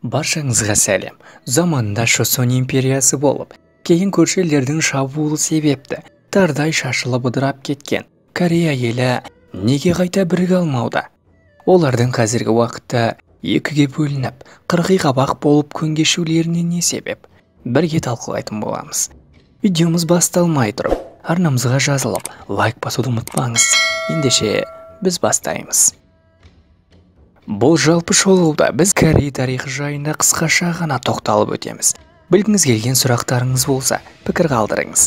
Баршаңызға сәлем. Заманында Шосон империясы болып, кейін көрші елдердің шабуылы себепті тардай шашылып ыдырап кеткен Корея елі неге қайта біріге алмауда? Олардың қазіргі уақытта екіге бөлініп, қырғи-қабақ болып күн кешулеріне не себеп? Бірге талқылайтын боламыз. Видеомыз басталмай тұрып, арнамызға жазылып, лайк басуды ұмытпаңыз. Ендеше біз бастаймыз. Бұл жалпы шолуда біз Корей тарихы жайында қысқаша ғана тоқталып өтеміз. Білгіңіз келген сұрақтарыңыз болса, пікір қалдырыңыз.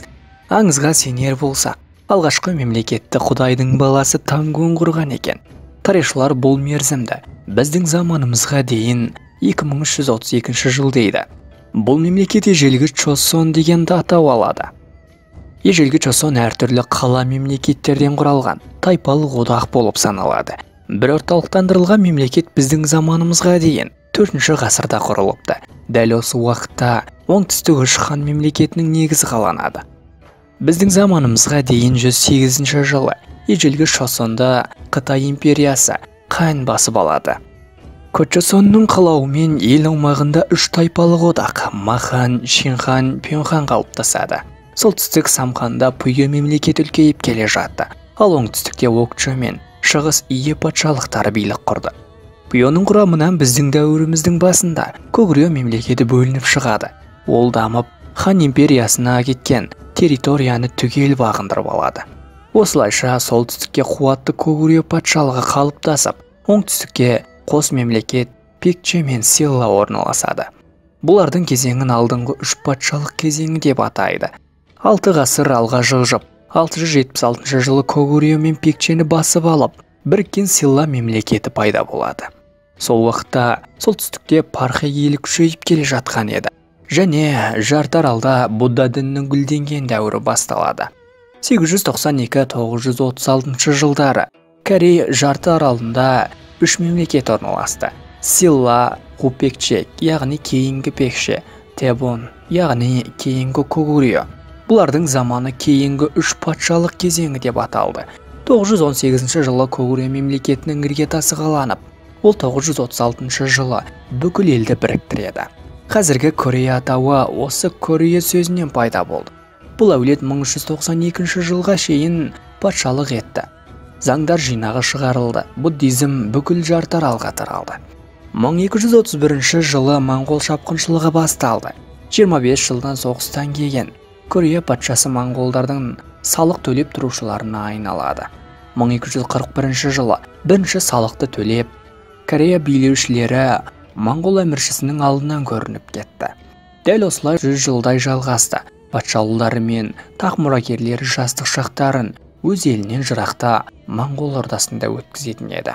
Аңызға сенер болсақ, алғашқы мемлекетті Құдайдың баласы Тангун құрған екен. Тарихшылар бұл мерзімді біздің заманымызға дейін 2332 жыл дейді. Бұл мемлекет ежелгі Чосон дегенді атау алады. Ежелгі Чосон әртүрлі қала мемлекеттерден құралған тайпалық одақ болып саналады. Бір орталықтандырылған мемлекет біздің заманымызға дейін 4-ші ғасырда құрылыпты. Дәл осы уақытта оңтүстік үш хан мемлекетінің негізі қаланады. Біздің заманымызға дейін 108 жылы ежелгі Чосонда Қытай империясы қан басып алады. Чосонның қалауымен ел аумағында үш тайпалық одақ Махан, Шинхан, Пхенхан қалыптасады. Солтүстік Самханда Пүйе мемлекет үлкейіп келе жатты, ал оңтүстікте Окчо мен шығыс Ие патшалықтары билік құрды. Пүйенің құрамынан біздің дәуіріміздің басында Когурье мемлекеті бөлініп шығады. Ол дамып, хан империясына кеткен территорияны түгел бағындырып алады. Осылайша солтүстікке қуатты Когурье патшалығы қалыптасып, оңтүстікке қос мемлекет Пекче мен Силла орналасады. Бұлардың кезеңін алдыңғы үш патшалық кезеңі деп атайды. 6 ғасыр алға жылжып, 676 жылы Когурье мен Пекчені басып алып, біріккен Силла мемлекеті пайда болады. Сол уақытта солтүстікте Пархе елі күшейіп келе жатқан еді. Және жарты аралда Будда дінінің гүлденген дәуірі басталады. 892-936 жылдары Корей жарты аралында үш мемлекет орналасты. Силла, Хупекче, яғни кейінгі Пекше, Тебон, яғни кейінгі Когурье. Бұлардың заманы кейінгі үш патшалық кезеңі деп аталды. 918 жылы Когурье мемлекетінің іргетасы қаланып, ол 936 жылы бүкіл елді біріктіреді. Қазіргі Корея атауы осы Корея сөзінен пайда болды. Бұл әулет 1392 жылға шейін патшалық етті. Заңдар жинағы шығарылды. Буддизм бүкіл жарты аралға таралды. 1231 жылы Моңғол шапқыншылығы басталды. 25 жылдан соғыстан кейін Корея патшасы моңғолдардың салық төлеп тұрушыларына айналады. 1241 жылы бірінші салықты төлеп, Корея билеушілері моңғол әміршісінің алдынан көрініп кетті. Дәл осылай 100 жылдай жалғасты. Патшалылары мен тақ мұрагерлері жастық шақтарын өз елінен жырақта моңғол ордасында өткізетін еді.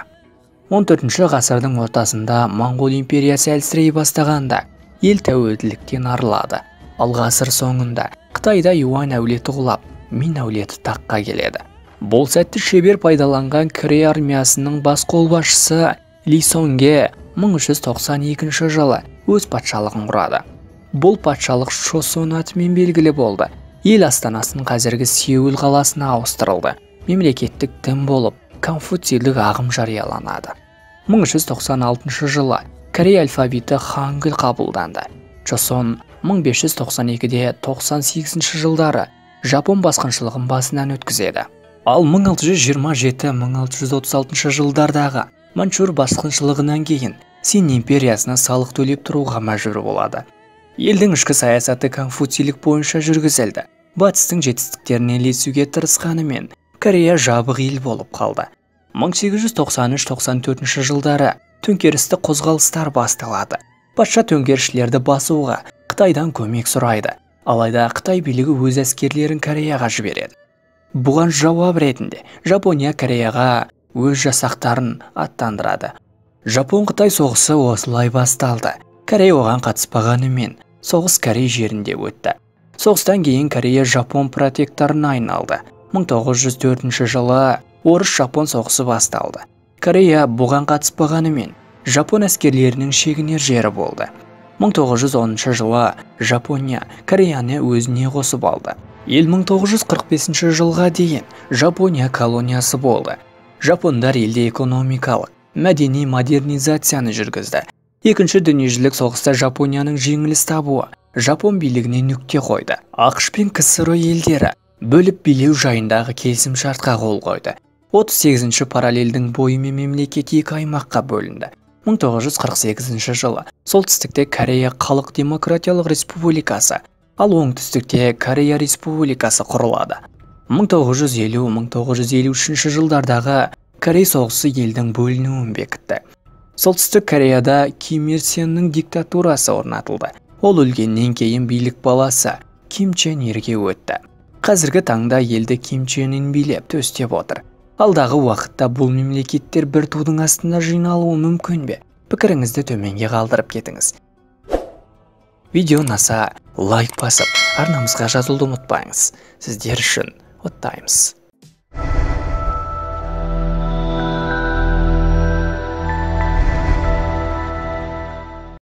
14 ғасырдың ортасында моңғол империясы әлсірей бастағанда ел тәуелділіктен арылады. Ал ғасыр соңында Қытайда Юань әулеті құлап, Мин әулеті таққа келеді. Бұл сәтті шебер пайдаланған Корей армиясының бас қолбасшысы Ли Сонге 1392 жылы өз патшалығын құрады. Бұл патшалық Чосон атымен белгілі болды. Ел астанасын қазіргі Сеул қаласына ауыстырылды. Мемлекеттік дін болып, конфуцийлік ағым жарияланады. 1396 жылы Корей алфавиті Хангыл қабылданды. Чосон 1592-де 98 жылдары Жапон басқыншылығын басынан өткізеді. Ал 1627-1636 жылдардағы Манчжур басқыншылығынан кейін Син империясына салық төлеп тұруға мәжбүр болады. Елдің ішкі саясаты конфуцийлік бойынша жүргізілді. Батыстың жетістіктеріне ілесуге тырысқанымен Корея жабық ел болып қалды. 1893-94 жылдары төңкерісті қозғалыстар басталады. Патша төңкерісшілерді басуға Қытайдан көмек сұрайды. Алайда Қытай билігі өз әскерлерін Кореяға жібереді. Бұған жауап ретінде Жапония Кореяға өз жасақтарын аттандырады. Жапон-Қытай соғысы осылай басталды. Корея оған қатыспағанымен соғыс Корей жерінде өтті. Соғыстан кейін Корея Жапон протекторына айналды. 1904 жылы Орыс-Жапон соғысы басталды. Корея бұған қатыспағанымен Жапон әскерлерінің шегінер жері болды. 1910 жылы Жапония Кореяны өзіне қосып алды. Ел 1945 жылға дейін Жапония колониясы болды. Жапондар елде экономикалық, мәдени модернизацияны жүргізді. Екінші дүниежүзілік соғыста Жапонияның жеңіліс табуы Жапон билігіне нүкте қойды. ақш пен ксро елдері бөліп билеу жайындағы келісімшартқа қол қойды. 38-ші параллельдің бойымен мемлекет екі аймаққа бөлінді. 1948 жылы солтүстікте Корея Халық Демократиялық Республикасы, ал оңтүстікте Корея Республикасы құрылады. 1950-1953 жылдардағы Корей соғысы елдің бөлінуін бекітті. Солтүстік Кореяда Ким Ир Сеннің диктатурасы орнатылды. Ол өлгеннен кейін билік баласы Ким Чен Ирге өтті. Қазіргі таңда елді Ким Чен Ир билеп төстеп отыр. Алдағы уақытта бұл мемлекеттер бір тудың астына жиналуы мүмкін бе? Пікіріңізді төменге қалдырып кетіңіз. Видео ұнаса лайк басып, арнамызға жазылуды ұмытпаңыз. Сіздер үшін оттаймыз.